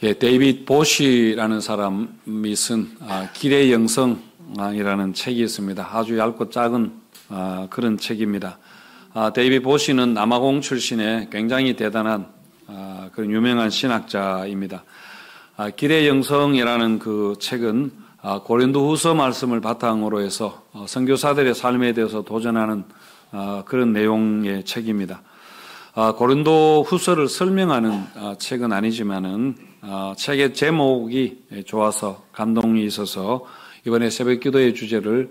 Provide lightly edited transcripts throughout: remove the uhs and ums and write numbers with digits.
데이빗 보시라는 사람이 쓴 길의 영성이라는 책이 있습니다. 아주 얇고 작은 그런 책입니다. 데이빗 보시는 남아공 출신의 굉장히 대단한 그런 유명한 신학자입니다. 길의 영성이라는 그 책은 고린도후서 말씀을 바탕으로 해서 선교사들의 삶에 대해서 도전하는 그런 내용의 책입니다. 고린도후서를 설명하는 책은 아니지만은 책의 제목이 좋아서 감동이 있어서 이번에 새벽기도의 주제를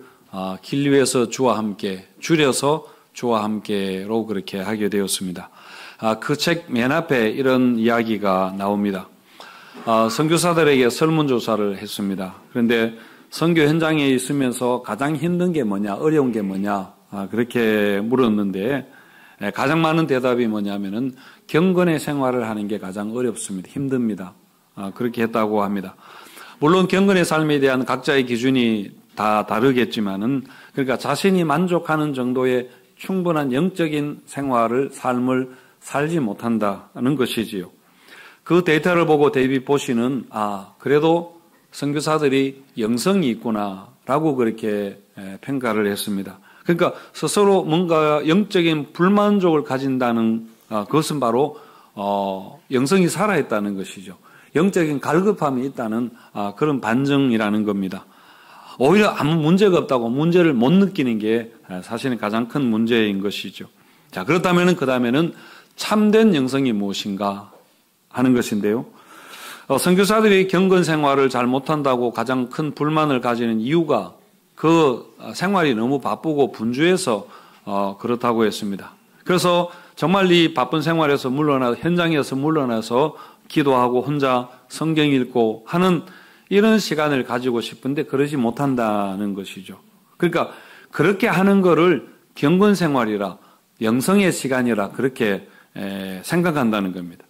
길 위에서 주와 함께, 줄여서 주와 함께로 그렇게 하게 되었습니다. 그 책 맨 앞에 이런 이야기가 나옵니다. 선교사들에게 설문조사를 했습니다. 그런데 선교 현장에 있으면서 가장 힘든 게 뭐냐, 어려운 게 뭐냐 그렇게 물었는데 가장 많은 대답이 뭐냐면은 경건의 생활을 하는 게 가장 어렵습니다. 힘듭니다. 그렇게 했다고 합니다. 물론 경건의 삶에 대한 각자의 기준이 다 다르겠지만은 그러니까 자신이 만족하는 정도의 충분한 영적인 삶을 살지 못한다는 것이지요. 그 데이터를 보고 데이빗 보시는 그래도 선교사들이 영성이 있구나라고 그렇게 평가를 했습니다. 그러니까 스스로 뭔가 영적인 불만족을 가진다는 그것은 바로 영성이 살아있다는 것이죠. 영적인 갈급함이 있다는 그런 반증이라는 겁니다. 오히려 아무 문제가 없다고 문제를 못 느끼는 게 사실은 가장 큰 문제인 것이죠. 자, 그렇다면 그 다음에는 참된 영성이 무엇인가 하는 것인데요. 선교사들이 경건 생활을 잘 못한다고 가장 큰 불만을 가지는 이유가 그 생활이 너무 바쁘고 분주해서 그렇다고 했습니다. 그래서 정말 이 바쁜 생활에서 현장에서 물러나서 기도하고 혼자 성경 읽고 하는 이런 시간을 가지고 싶은데 그러지 못한다는 것이죠. 그러니까 그렇게 하는 거를 경건 생활이라 영성의 시간이라 그렇게 생각한다는 겁니다.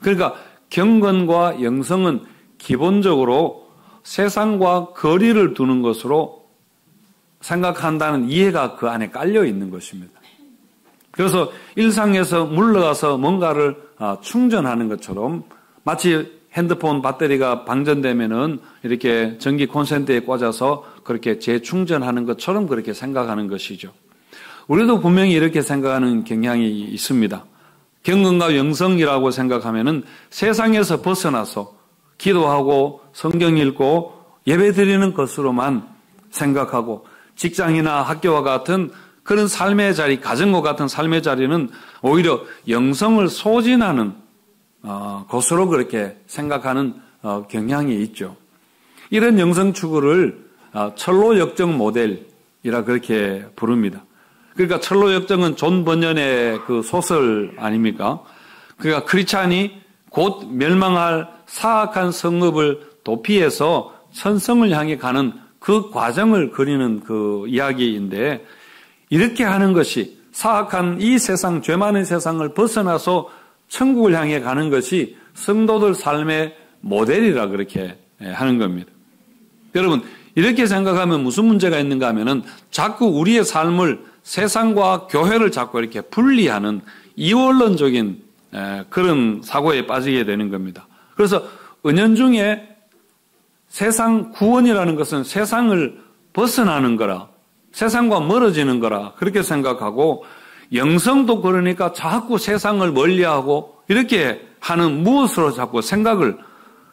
그러니까 경건과 영성은 기본적으로 세상과 거리를 두는 것으로 생각한다는 이해가 그 안에 깔려 있는 것입니다. 그래서 일상에서 물러가서 뭔가를 충전하는 것처럼 마치 핸드폰 배터리가 방전되면은 이렇게 전기 콘센트에 꽂아서 그렇게 재충전하는 것처럼 그렇게 생각하는 것이죠. 우리도 분명히 이렇게 생각하는 경향이 있습니다. 경건과 영성이라고 생각하면은 세상에서 벗어나서 기도하고 성경 읽고 예배 드리는 것으로만 생각하고 직장이나 학교와 같은 그런 삶의 자리, 가정과 같은 삶의 자리는 오히려 영성을 소진하는 곳으로 그렇게 생각하는 경향이 있죠. 이런 영성 추구를 철로 역정 모델이라 그렇게 부릅니다. 그러니까 철로 역정은 존 번연의 그 소설 아닙니까? 그러니까 크리스찬이 곧 멸망할 사악한 성읍을 도피해서 천성을 향해 가는 그 과정을 그리는 그 이야기인데 이렇게 하는 것이 사악한 이 세상, 죄 많은 세상을 벗어나서 천국을 향해 가는 것이 성도들 삶의 모델이라 그렇게 하는 겁니다. 여러분, 이렇게 생각하면 무슨 문제가 있는가 하면은 자꾸 우리의 삶을 세상과 교회를 자꾸 이렇게 분리하는 이원론적인 그런 사고에 빠지게 되는 겁니다. 그래서 은연중에 세상 구원이라는 것은 세상을 벗어나는 거라, 세상과 멀어지는 거라 그렇게 생각하고 영성도 그러니까 자꾸 세상을 멀리하고 이렇게 하는 무엇으로 자꾸 생각을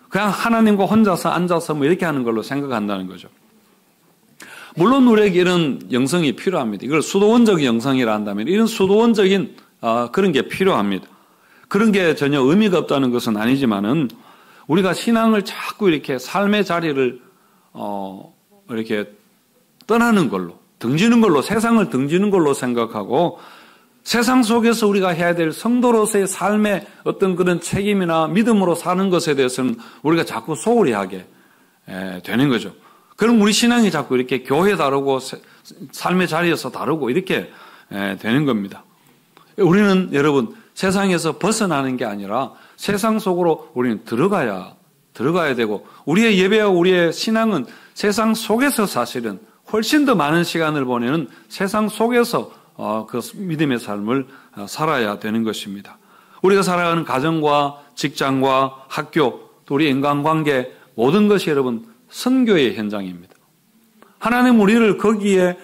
그냥 하나님과 혼자서 앉아서 뭐 이렇게 하는 걸로 생각한다는 거죠. 물론 우리에게 이런 영성이 필요합니다. 이걸 수도원적 영성이라 한다면 이런 수도원적인 그런 게 필요합니다. 그런 게 전혀 의미가 없다는 것은 아니지만은 우리가 신앙을 자꾸 이렇게 삶의 자리를 이렇게 떠나는 걸로 등지는 걸로 세상을 등지는 걸로 생각하고 세상 속에서 우리가 해야 될 성도로서의 삶의 어떤 그런 책임이나 믿음으로 사는 것에 대해서는 우리가 자꾸 소홀히 하게 되는 거죠. 그럼 우리 신앙이 자꾸 이렇게 교회 다르고 삶의 자리에서 다르고 이렇게 되는 겁니다. 우리는 여러분 세상에서 벗어나는 게 아니라 세상 속으로 우리는 들어가야 되고 우리의 예배와 우리의 신앙은 세상 속에서 사실은 훨씬 더 많은 시간을 보내는 세상 속에서 그 믿음의 삶을 살아야 되는 것입니다. 우리가 살아가는 가정과 직장과 학교 또 우리 인간관계 모든 것이 여러분 선교의 현장입니다. 하나님 우리를 거기에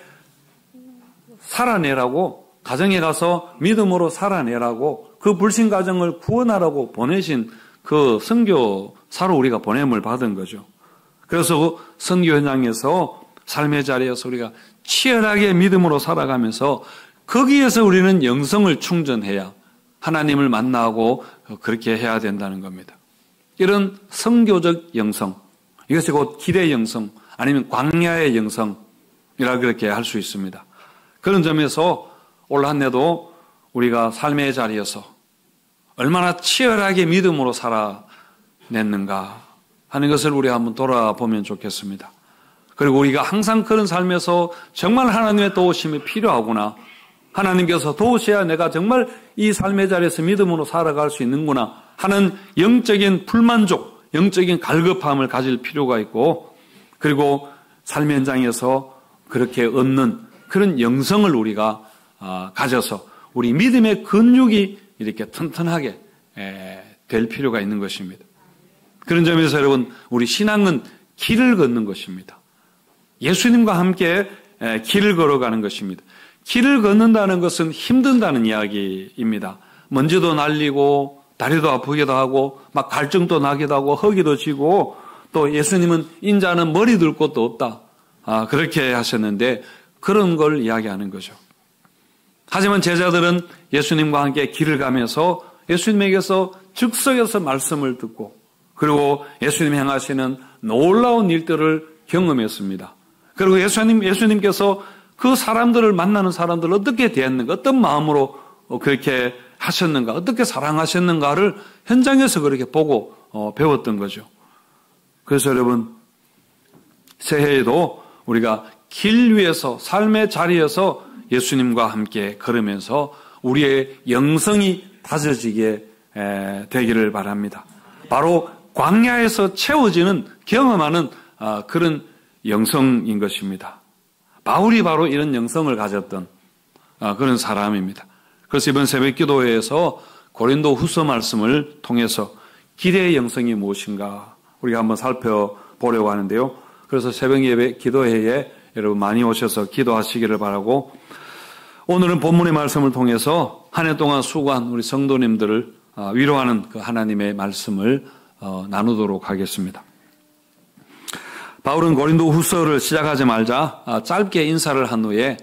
살아내라고, 가정에 가서 믿음으로 살아내라고, 그 불신 가정을 구원하라고 보내신 그 선교사로 우리가 보냄을 받은 거죠. 그래서 선교 현장에서 삶의 자리에서 우리가 치열하게 믿음으로 살아가면서 거기에서 우리는 영성을 충전해야 하나님을 만나고 그렇게 해야 된다는 겁니다. 이런 선교적 영성, 이것이 곧 길의 영성 아니면 광야의 영성이라 그렇게 할 수 있습니다. 그런 점에서 올 한 해도 우리가 삶의 자리에서 얼마나 치열하게 믿음으로 살아냈는가 하는 것을 우리가 한번 돌아보면 좋겠습니다. 그리고 우리가 항상 그런 삶에서 정말 하나님의 도우심이 필요하구나, 하나님께서 도우셔야 내가 정말 이 삶의 자리에서 믿음으로 살아갈 수 있는구나 하는 영적인 불만족, 영적인 갈급함을 가질 필요가 있고, 그리고 삶의 현장에서 그렇게 얻는 그런 영성을 우리가 가져서 우리 믿음의 근육이 이렇게 튼튼하게 될 필요가 있는 것입니다. 그런 점에서 여러분, 우리 신앙은 길을 걷는 것입니다. 예수님과 함께 길을 걸어가는 것입니다. 길을 걷는다는 것은 힘든다는 이야기입니다. 먼지도 날리고 다리도 아프기도 하고 막 갈증도 나기도 하고 허기도 지고, 또 예수님은 인자는 머리 둘 곳도 없다, 그렇게 하셨는데 그런 걸 이야기하는 거죠. 하지만 제자들은 예수님과 함께 길을 가면서 예수님에게서 즉석에서 말씀을 듣고, 그리고 예수님이 행하시는 놀라운 일들을 경험했습니다. 그리고 예수님께서 그 사람들을 만나는 사람들을 어떻게 대했는가, 어떤 마음으로 그렇게 하셨는가, 어떻게 사랑하셨는가를 현장에서 그렇게 보고 배웠던 거죠. 그래서 여러분, 새해에도 우리가 길 위에서, 삶의 자리에서 예수님과 함께 걸으면서 우리의 영성이 다져지게 되기를 바랍니다. 바로 광야에서 채워지는, 경험하는 그런 영성인 것입니다. 바울이 바로 이런 영성을 가졌던 그런 사람입니다. 그래서 이번 새벽 기도회에서 고린도 후서 말씀을 통해서 길의 영성이 무엇인가 우리가 한번 살펴보려고 하는데요. 그래서 새벽 예배 기도회에 여러분 많이 오셔서 기도하시기를 바라고, 오늘은 본문의 말씀을 통해서 한 해 동안 수고한 우리 성도님들을 위로하는 그 하나님의 말씀을 나누도록 하겠습니다. 바울은 고린도 후서를 시작하지 말자 짧게 인사를 한 후에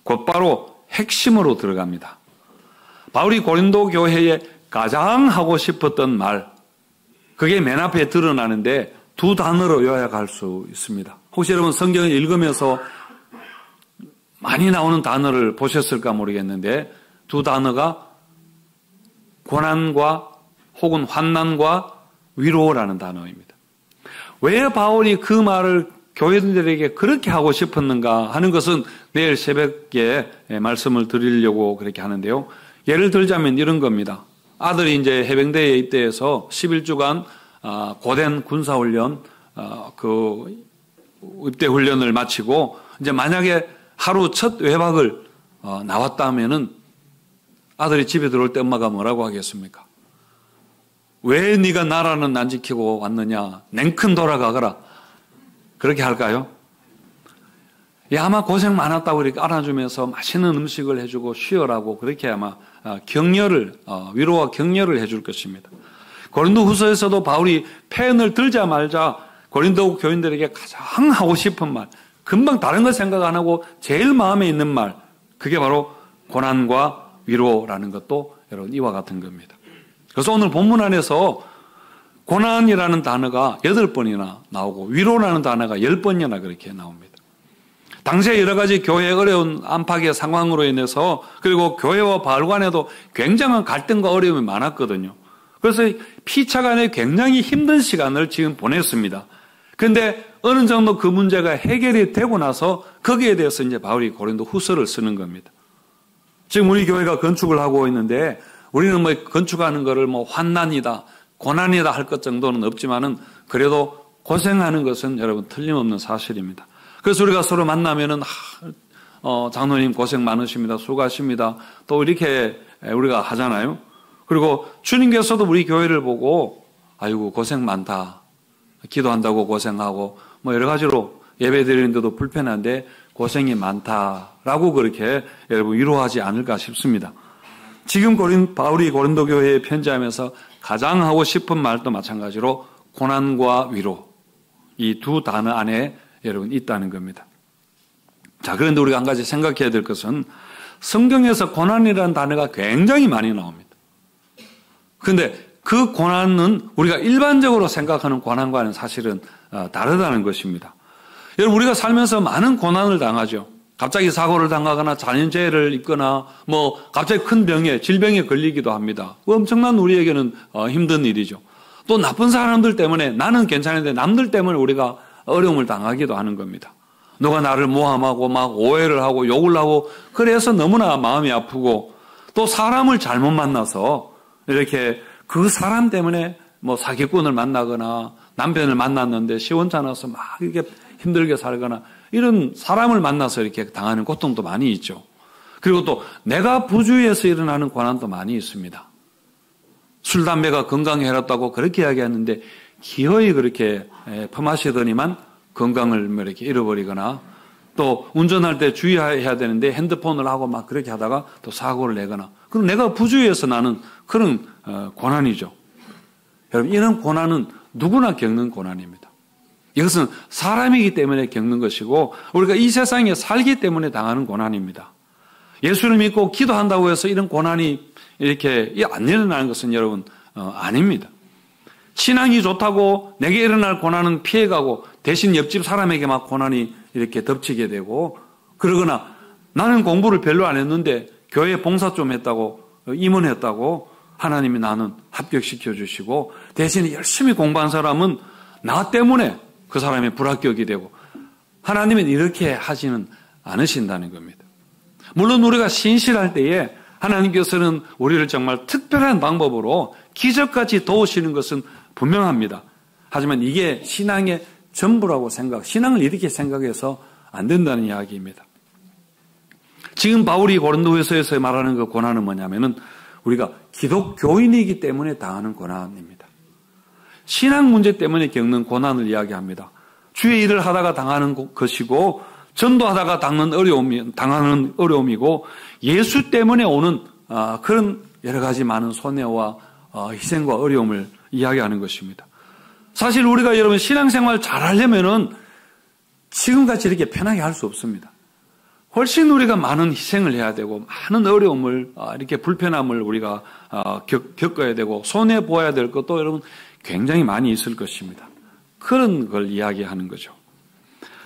곧바로 핵심으로 들어갑니다. 바울이 고린도 교회에 가장 하고 싶었던 말, 그게 맨 앞에 드러나는데 두 단어로 요약할 수 있습니다. 혹시 여러분 성경을 읽으면서 많이 나오는 단어를 보셨을까 모르겠는데, 두 단어가 고난과 혹은 환난과 위로라는 단어입니다. 왜 바울이 그 말을 교회들에게 그렇게 하고 싶었는가 하는 것은 내일 새벽에 말씀을 드리려고 그렇게 하는데요. 예를 들자면 이런 겁니다. 아들이 이제 해병대에 입대해서 11주간 고된 군사훈련, 그 입대 훈련을 마치고 이제 만약에 하루 첫 외박을 나왔다 하면은 아들이 집에 들어올 때 엄마가 뭐라고 하겠습니까? 왜 네가 나라는 안 지키고 왔느냐? 냉큼 돌아가거라. 그렇게 할까요? 예, 아마 고생 많았다고 이렇게 안아주면서 맛있는 음식을 해주고 쉬어라고 그렇게 아마 격려를, 위로와 격려를 해줄 것입니다. 고린도 후서에서도 바울이 펜을 들자 말자 고린도 교인들에게 가장 하고 싶은 말, 금방 다른 거 생각 안 하고 제일 마음에 있는 말, 그게 바로 고난과 위로라는 것도 여러분 이와 같은 겁니다. 그래서 오늘 본문 안에서 고난이라는 단어가 8번이나 나오고 위로라는 단어가 10번이나 그렇게 나옵니다. 당시에 여러 가지 교회의 어려운 안팎의 상황으로 인해서, 그리고 교회와 바울 간에도 굉장한 갈등과 어려움이 많았거든요. 그래서 피차간에 굉장히 힘든 시간을 지금 보냈습니다. 그런데 어느 정도 그 문제가 해결이 되고 나서 거기에 대해서 이제 바울이 고린도 후서를 쓰는 겁니다. 지금 우리 교회가 건축을 하고 있는데 우리는 뭐 건축하는 거를 뭐 환난이다, 고난이다 할 것 정도는 없지만은 그래도 고생하는 것은 여러분 틀림없는 사실입니다. 그래서 우리가 서로 만나면은 장로님 고생 많으십니다, 수고하십니다, 또 이렇게 우리가 하잖아요. 그리고 주님께서도 우리 교회를 보고 아이고 고생 많다. 기도한다고 고생하고 뭐 여러 가지로 예배 드리는데도 불편한데 고생이 많다라고 그렇게 여러분 위로하지 않을까 싶습니다. 지금 바울이 고린도 교회에 편지하면서 가장 하고 싶은 말도 마찬가지로 고난과 위로, 이 두 단어 안에 여러분 있다는 겁니다. 자, 그런데 우리가 한 가지 생각해야 될 것은 성경에서 고난이라는 단어가 굉장히 많이 나옵니다. 그런데 그 고난은 우리가 일반적으로 생각하는 고난과는 사실은 다르다는 것입니다. 여러분, 우리가 살면서 많은 고난을 당하죠. 갑자기 사고를 당하거나 자연재해를 입거나 뭐 갑자기 큰 병에, 질병에 걸리기도 합니다. 엄청난 우리에게는 힘든 일이죠. 또 나쁜 사람들 때문에 나는 괜찮은데 남들 때문에 우리가 어려움을 당하기도 하는 겁니다. 누가 나를 모함하고 막 오해를 하고 욕을 하고 그래서 너무나 마음이 아프고 또 사람을 잘못 만나서 이렇게 그 사람 때문에 뭐 사기꾼을 만나거나 남편을 만났는데 시원찮아서 막 이렇게 힘들게 살거나 이런 사람을 만나서 이렇게 당하는 고통도 많이 있죠. 그리고 또 내가 부주의해서 일어나는 고난도 많이 있습니다. 술, 담배가 건강에 해롭다고 그렇게 이야기하는데 기어이 그렇게 퍼마시더니만 건강을 이렇게 잃어버리거나 또 운전할 때 주의해야 되는데 핸드폰을 하고 막 그렇게 하다가 또 사고를 내거나 그럼 내가 부주의해서 나는 그런 고난이죠. 여러분, 이런 고난은 누구나 겪는 고난입니다. 이것은 사람이기 때문에 겪는 것이고 우리가 이 세상에 살기 때문에 당하는 고난입니다. 예수를 믿고 기도한다고 해서 이런 고난이 이렇게 안 일어나는 것은 여러분 아닙니다. 신앙이 좋다고 내게 일어날 고난은 피해가고 대신 옆집 사람에게 막 고난이 이렇게 덮치게 되고 그러거나 나는 공부를 별로 안 했는데 교회 봉사 좀 했다고 임원했다고 하나님이 나는 합격시켜 주시고 대신 열심히 공부한 사람은 나 때문에 그 사람이 불합격이 되고 하나님은 이렇게 하지는 않으신다는 겁니다. 물론 우리가 신실할 때에 하나님께서는 우리를 정말 특별한 방법으로 기적같이 도우시는 것은 분명합니다. 하지만 이게 신앙의 전부라고 신앙을 이렇게 생각해서 안 된다는 이야기입니다. 지금 바울이 고린도후서에서 말하는 그 고난은 뭐냐면은 우리가 기독교인이기 때문에 당하는 고난입니다. 신앙 문제 때문에 겪는 고난을 이야기합니다. 주의 일을 하다가 당하는 것이고 전도하다가 당하는 어려움이고 예수 때문에 오는 그런 여러 가지 많은 손해와 희생과 어려움을 이야기하는 것입니다. 사실 우리가 여러분 신앙생활 잘하려면은 지금같이 이렇게 편하게 할 수 없습니다. 훨씬 우리가 많은 희생을 해야 되고 많은 어려움을 이렇게 불편함을 우리가 겪어야 되고 손해 보아야 될 것도 여러분 굉장히 많이 있을 것입니다. 그런 걸 이야기하는 거죠.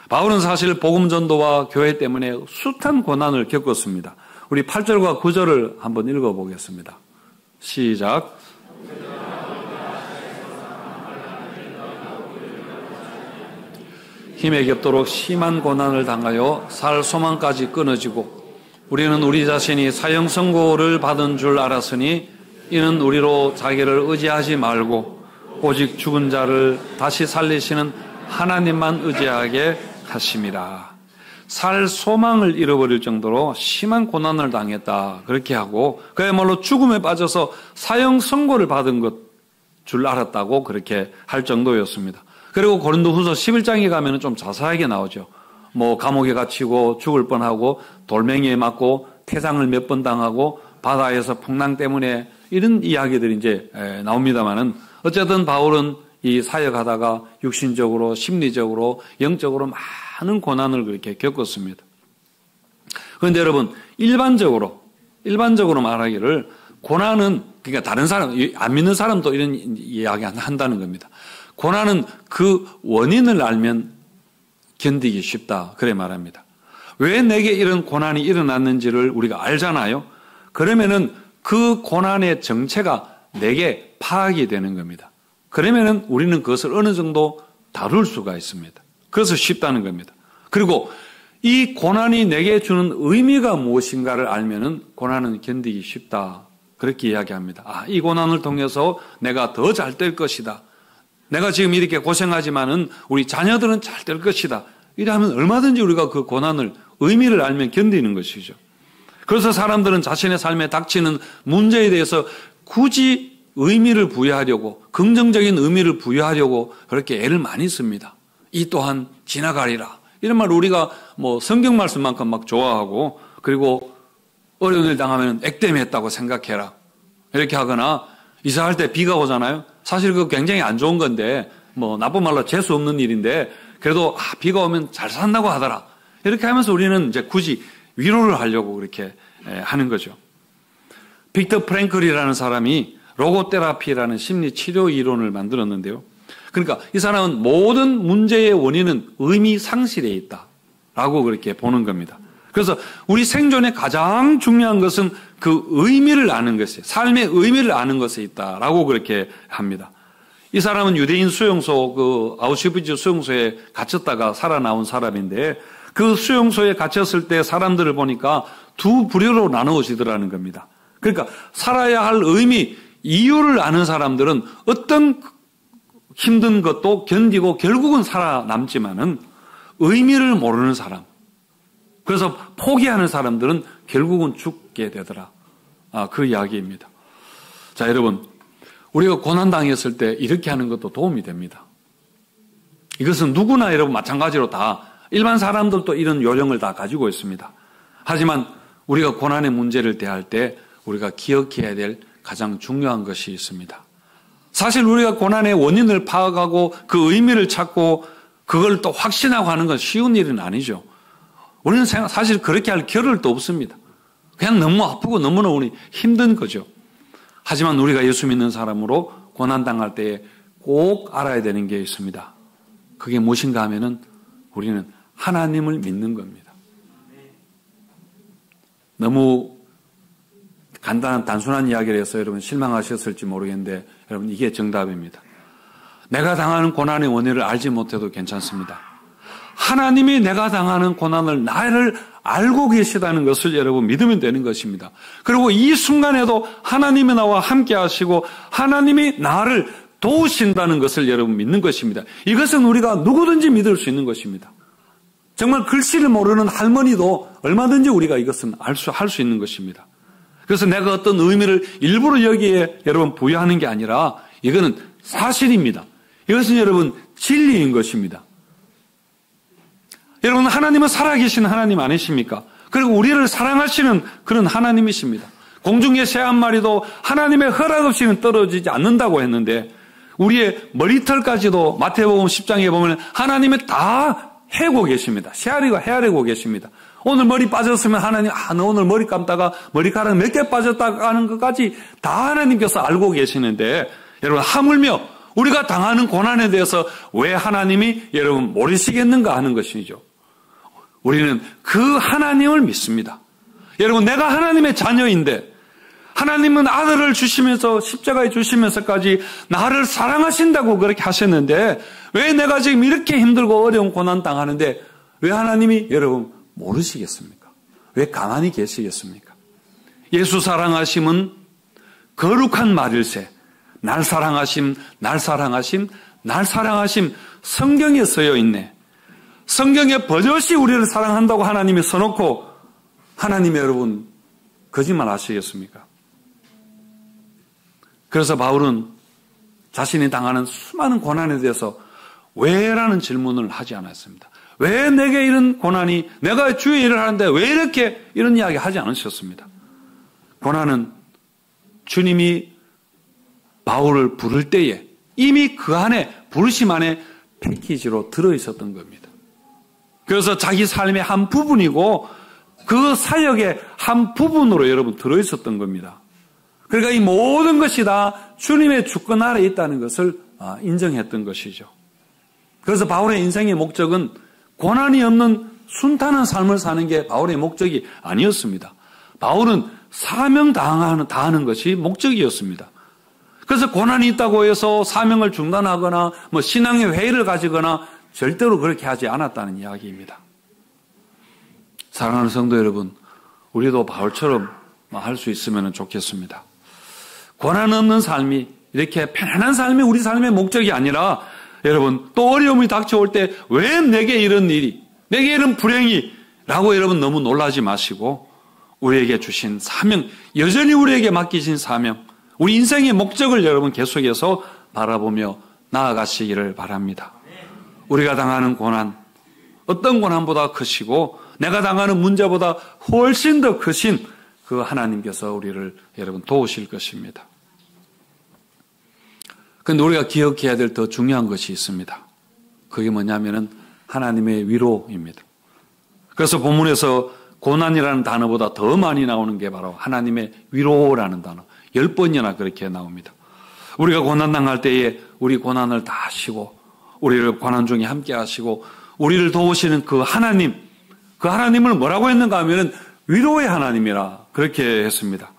바울은 사실 복음 전도와 교회 때문에 숱한 고난을 겪었습니다. 우리 8절과 9절을 한번 읽어보겠습니다. 시작. 힘에 겹도록 심한 고난을 당하여 살 소망까지 끊어지고 우리는 우리 자신이 사형 선고를 받은 줄 알았으니 이는 우리로 자기를 의지하지 말고 오직 죽은 자를 다시 살리시는 하나님만 의지하게 하심이라. 살 소망을 잃어버릴 정도로 심한 고난을 당했다. 그렇게 하고 그야말로 죽음에 빠져서 사형 선고를 받은 것 줄 알았다고 그렇게 할 정도였습니다. 그리고 고린도후서 11장에 가면은 좀 자세하게 나오죠. 뭐 감옥에 갇히고 죽을 뻔하고 돌멩이에 맞고 태장을 몇 번 당하고 바다에서 풍랑 때문에 이런 이야기들이 이제 나옵니다만은 어쨌든 바울은 이 사역하다가 육신적으로 심리적으로 영적으로 많은 고난을 그렇게 겪었습니다. 그런데 여러분 일반적으로 말하기를 고난은 그러니까 다른 사람 안 믿는 사람도 이런 이야기 한다는 겁니다. 고난은 그 원인을 알면 견디기 쉽다. 그래 말합니다. 왜 내게 이런 고난이 일어났는지를 우리가 알잖아요. 그러면은 그 고난의 정체가 내게 파악이 되는 겁니다. 그러면은 우리는 그것을 어느 정도 다룰 수가 있습니다. 그래서 쉽다는 겁니다. 그리고 이 고난이 내게 주는 의미가 무엇인가를 알면은 고난은 견디기 쉽다. 그렇게 이야기합니다. 이 고난을 통해서 내가 더 잘 될 것이다. 내가 지금 이렇게 고생하지만은 우리 자녀들은 잘 될 것이다. 이러면 얼마든지 우리가 그 고난을 의미를 알면 견디는 것이죠. 그래서 사람들은 자신의 삶에 닥치는 문제에 대해서 굳이 의미를 부여하려고, 긍정적인 의미를 부여하려고 그렇게 애를 많이 씁니다. 이 또한 지나가리라. 이런 말 우리가 뭐 성경 말씀만큼 막 좋아하고, 그리고 어려운 일 당하면 액땜했다고 생각해라. 이렇게 하거나, 이사할 때 비가 오잖아요. 사실 그거 굉장히 안 좋은 건데, 뭐 나쁜 말로 재수 없는 일인데, 그래도 비가 오면 잘 산다고 하더라. 이렇게 하면서 우리는 이제 굳이 위로를 하려고 그렇게 하는 거죠. 빅터 프랭클이라는 사람이 로고테라피라는 심리 치료 이론을 만들었는데요. 그러니까 이 사람은 모든 문제의 원인은 의미 상실에 있다라고 그렇게 보는 겁니다. 그래서 우리 생존에 가장 중요한 것은 그 의미를 아는 것에, 삶의 의미를 아는 것에 있다라고 그렇게 합니다. 이 사람은 유대인 수용소, 그 아우슈비츠 수용소에 갇혔다가 살아나온 사람인데, 그 수용소에 갇혔을 때 사람들을 보니까 두 부류로 나누어지더라는 겁니다. 그러니까 살아야 할 의미, 이유를 아는 사람들은 어떤 힘든 것도 견디고 결국은 살아남지만은 의미를 모르는 사람, 그래서 포기하는 사람들은 결국은 죽게 되더라. 그 이야기입니다. 자, 여러분, 우리가 고난당했을 때 이렇게 하는 것도 도움이 됩니다. 이것은 누구나 여러분 마찬가지로 다 일반 사람들도 이런 요령을 다 가지고 있습니다. 하지만 우리가 고난의 문제를 대할 때 우리가 기억해야 될 가장 중요한 것이 있습니다. 사실 우리가 고난의 원인을 파악하고 그 의미를 찾고 그걸 또 확신하고 하는 건 쉬운 일은 아니죠. 우리는 사실 그렇게 할 겨를도 없습니다. 그냥 너무 아프고 너무나 우리 힘든 거죠. 하지만 우리가 예수 믿는 사람으로 고난당할 때에 꼭 알아야 되는 게 있습니다. 그게 무엇인가 하면은 우리는 하나님을 믿는 겁니다. 너무 간단한 단순한 이야기를 해서 여러분 실망하셨을지 모르겠는데 여러분 이게 정답입니다. 내가 당하는 고난의 원인을 알지 못해도 괜찮습니다. 하나님이 내가 당하는 고난을 나를 알고 계시다는 것을 여러분 믿으면 되는 것입니다. 그리고 이 순간에도 하나님이 나와 함께 하시고 하나님이 나를 도우신다는 것을 여러분 믿는 것입니다. 이것은 우리가 누구든지 믿을 수 있는 것입니다. 정말 글씨를 모르는 할머니도 얼마든지 우리가 이것은 할 수 있는 것입니다. 그래서 내가 어떤 의미를 일부러 여기에 여러분 부여하는 게 아니라 이거는 사실입니다. 이것은 여러분 진리인 것입니다. 여러분 하나님은 살아계신 하나님 아니십니까? 그리고 우리를 사랑하시는 그런 하나님이십니다. 공중의 새 한 마리도 하나님의 허락 없이는 떨어지지 않는다고 했는데 우리의 머리털까지도 마태복음 10장에 보면 하나님이 다 해고 계십니다. 새아리가 헤아리고 계십니다. 오늘 머리 빠졌으면 하나님 너 오늘 머리 감다가 머리카락 몇 개 빠졌다 하는 것까지 다 하나님께서 알고 계시는데 여러분 하물며 우리가 당하는 고난에 대해서 왜 하나님이 여러분 모르시겠는가 하는 것이죠. 우리는 그 하나님을 믿습니다. 여러분 내가 하나님의 자녀인데 하나님은 아들을 주시면서 십자가에 주시면서까지 나를 사랑하신다고 그렇게 하셨는데 왜 내가 지금 이렇게 힘들고 어려운 고난 당하는데 왜 하나님이 여러분 모르시겠습니까? 왜 가만히 계시겠습니까? 예수 사랑하심은 거룩한 말일세 날 사랑하심, 날 사랑하심, 날 사랑하심 성경에 쓰여 있네. 성경에 버젓이 우리를 사랑한다고 하나님이 써놓고 하나님이 여러분 거짓말 하시겠습니까? 그래서 바울은 자신이 당하는 수많은 고난에 대해서 왜라는 질문을 하지 않았습니다. 왜 내게 이런 고난이 내가 주의 일을 하는데 왜 이렇게 이런 이야기 하지 않으셨습니다. 고난은 주님이 바울을 부를 때에 이미 그 안에 부르심 안에 패키지로 들어있었던 겁니다. 그래서 자기 삶의 한 부분이고 그 사역의 한 부분으로 여러분 들어있었던 겁니다. 그러니까 이 모든 것이 다 주님의 주권 아래에 있다는 것을 인정했던 것이죠. 그래서 바울의 인생의 목적은 고난이 없는 순탄한 삶을 사는 게 바울의 목적이 아니었습니다. 바울은 사명 다하는 것이 목적이었습니다. 그래서 고난이 있다고 해서 사명을 중단하거나 신앙의 회의를 가지거나 절대로 그렇게 하지 않았다는 이야기입니다. 사랑하는 성도 여러분, 우리도 바울처럼 할 수 있으면 좋겠습니다. 고난 없는 삶이 이렇게 편안한 삶이 우리 삶의 목적이 아니라 여러분 또 어려움이 닥쳐올 때 왜 내게 이런 일이 내게 이런 불행이 라고 여러분 너무 놀라지 마시고 우리에게 주신 사명 여전히 우리에게 맡기신 사명 우리 인생의 목적을 여러분 계속해서 바라보며 나아가시기를 바랍니다. 우리가 당하는 고난, 어떤 고난보다 크시고 내가 당하는 문제보다 훨씬 더 크신 그 하나님께서 우리를 여러분 도우실 것입니다. 그런데 우리가 기억해야 될 더 중요한 것이 있습니다. 그게 뭐냐면은 하나님의 위로입니다. 그래서 본문에서 고난이라는 단어보다 더 많이 나오는 게 바로 하나님의 위로라는 단어. 10번이나 그렇게 나옵니다. 우리가 고난당할 때에 우리 고난을 다 하시고 우리를 고난 중에 함께 하시고 우리를 도우시는 그 하나님을 뭐라고 했는가 하면은 위로의 하나님이라 그렇게 했습니다.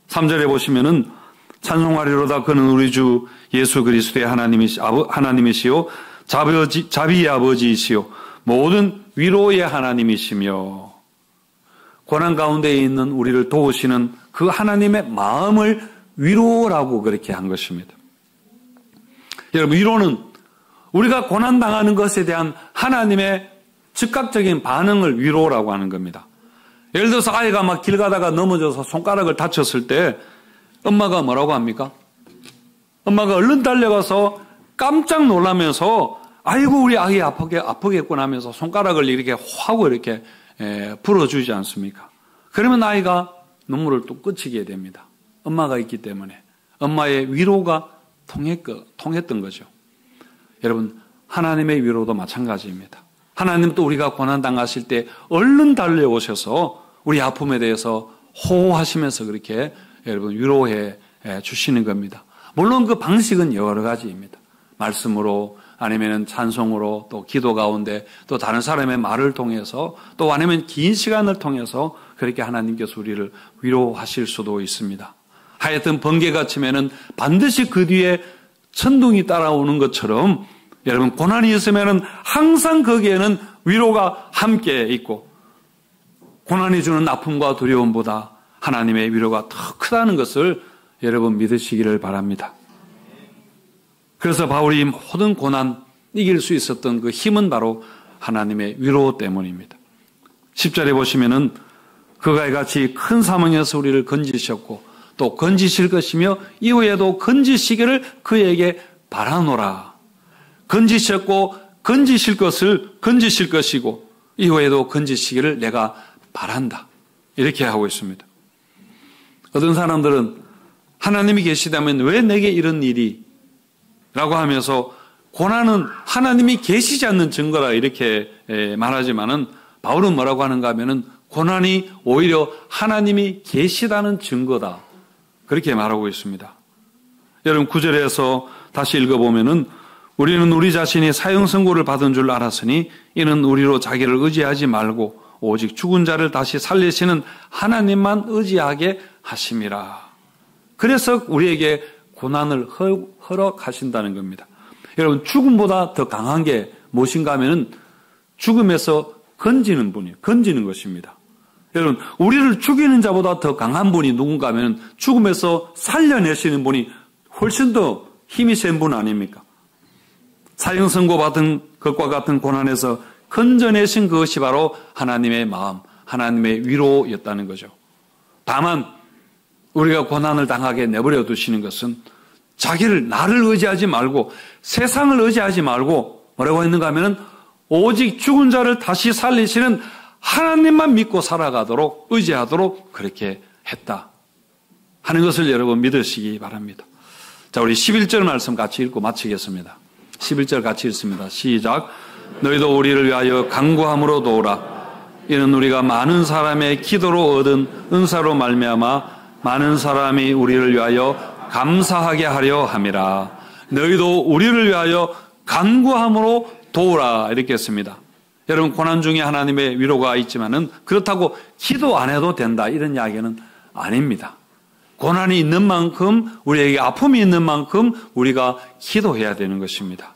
3절에 보시면은 찬송하리로다 그는 우리 주 예수 그리스도의 하나님이시요 자비의 아버지이시요 모든 위로의 하나님이시며 고난 가운데 있는 우리를 도우시는 그 하나님의 마음을 위로라고 그렇게 한 것입니다. 여러분, 위로는 우리가 고난당하는 것에 대한 하나님의 즉각적인 반응을 위로라고 하는 겁니다. 예를 들어서 아이가 막 길 가다가 넘어져서 손가락을 다쳤을 때 엄마가 뭐라고 합니까? 엄마가 얼른 달려가서 깜짝 놀라면서 아이고 우리 아이 아프겠구나 하면서 손가락을 이렇게 하고 이렇게 불어주지 않습니까? 그러면 아이가 눈물을 또 끄치게 됩니다. 엄마가 있기 때문에 엄마의 위로가 통했던 거죠. 여러분, 하나님의 위로도 마찬가지입니다. 하나님도 우리가 고난당하실 때 얼른 달려오셔서 우리 아픔에 대해서 호호하시면서 그렇게 여러분 위로해 주시는 겁니다. 물론 그 방식은 여러 가지입니다. 말씀으로 아니면 찬송으로 또 기도 가운데 또 다른 사람의 말을 통해서 또 아니면 긴 시간을 통해서 그렇게 하나님께서 우리를 위로하실 수도 있습니다. 하여튼 번개가 치면은 반드시 그 뒤에 천둥이 따라오는 것처럼 여러분 고난이 있으면은 항상 거기에는 위로가 함께 있고 고난이 주는 아픔과 두려움보다 하나님의 위로가 더 크다는 것을 여러분 믿으시기를 바랍니다. 그래서 바울이 모든 고난 이길 수 있었던 그 힘은 바로 하나님의 위로 때문입니다. 10절에 보시면은 그가 이같이 큰 사망에서 우리를 건지셨고 또 건지실 것이며 이후에도 건지시기를 그에게 바라노라. 건지셨고 건지실 것이고 이후에도 건지시기를 내가 바란다. 이렇게 하고 있습니다. 어떤 사람들은 하나님이 계시다면 왜 내게 이런 일이? 라고 하면서 고난은 하나님이 계시지 않는 증거라 이렇게 말하지만은 바울은 뭐라고 하는가 하면은 고난이 오히려 하나님이 계시다는 증거다. 그렇게 말하고 있습니다. 여러분 9절에서 다시 읽어보면은 우리는 우리 자신이 사형 선고를 받은 줄 알았으니 이는 우리로 자기를 의지하지 말고 오직 죽은 자를 다시 살리시는 하나님만 의지하게 하심이라. 그래서 우리에게 고난을 허락하신다는 겁니다. 여러분 죽음보다 더 강한 게 무엇인가 하면은 죽음에서 건지는 것입니다. 여러분 우리를 죽이는 자보다 더 강한 분이 누군가 하면 죽음에서 살려내시는 분이 훨씬 더 힘이 센 분 아닙니까? 사형 선고받은 것과 같은 고난에서 건져내신 그것이 바로 하나님의 마음, 하나님의 위로였다는 거죠. 다만 우리가 고난을 당하게 내버려 두시는 것은 나를 의지하지 말고 세상을 의지하지 말고 뭐라고 했는가 하면 오직 죽은 자를 다시 살리시는 하나님만 믿고 살아가도록 의지하도록 그렇게 했다 하는 것을 여러분 믿으시기 바랍니다. 자, 우리 11절 말씀 같이 읽고 마치겠습니다. 11절 같이 읽습니다. 시작. 너희도 우리를 위하여 간구함으로 도우라. 이는 우리가 많은 사람의 기도로 얻은 은사로 말미암아 많은 사람이 우리를 위하여 감사하게 하려 함이라. 너희도 우리를 위하여 간구함으로 도우라. 이렇게 했습니다. 여러분 고난 중에 하나님의 위로가 있지만은 그렇다고 기도 안 해도 된다 이런 이야기는 아닙니다. 고난이 있는 만큼 우리에게 아픔이 있는 만큼 우리가 기도해야 되는 것입니다.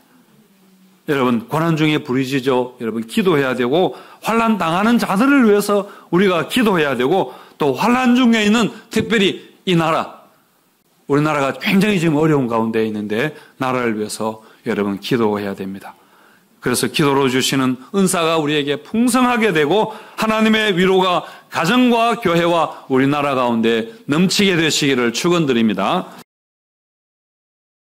여러분 고난 중에 부르짖어 여러분 기도해야 되고 환난 당하는 자들을 위해서 우리가 기도해야 되고 또 환난 중에 있는 특별히 이 나라 우리나라가 굉장히 지금 어려운 가운데 있는데 나라를 위해서 여러분 기도해야 됩니다. 그래서 기도로 주시는 은사가 우리에게 풍성하게 되고 하나님의 위로가 가정과 교회와 우리나라 가운데 넘치게 되시기를 축원드립니다.